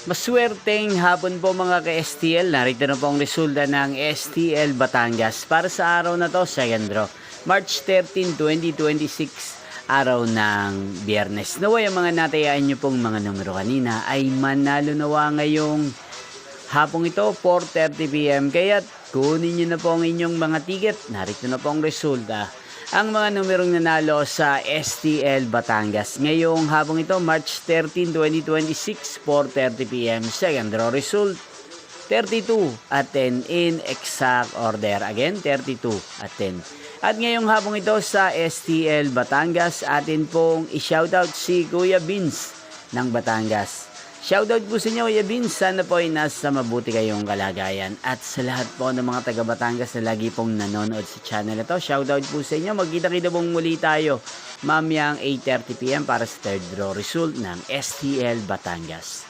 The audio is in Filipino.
Maswerteng hapon po mga ka-STL. Narito na po ang resulta ng STL Batangas para sa araw na to, second draw. March 13, 2026, araw ng Biyernes. Naway ang mga natayaan nyo pong mga numero kanina ay manalo nawa ngayong hapong ito, 4:30 PM. Kaya kunin nyo na po ang inyong mga ticket. Narito na po ang resulta. Ang mga numerong nanalo sa STL Batangas ngayong hapong ito, March 13, 2026, 4:30 PM. Second draw result, 32 at 10 in exact order. Again, 32 at 10. At ngayong hapong ito sa STL Batangas, atin pong i-shoutout si Kuya Vince ng Batangas. Shoutout po sa inyo, Kuya Vince. Sana po ay nasa mabuti kayong kalagayan. At sa lahat po ng mga taga Batangas na lagi pong nanonood sa channel na to, shoutout po sa inyo. Magkita-kita pong muli tayo mamayang 8:30 PM para sa third draw result ng STL Batangas.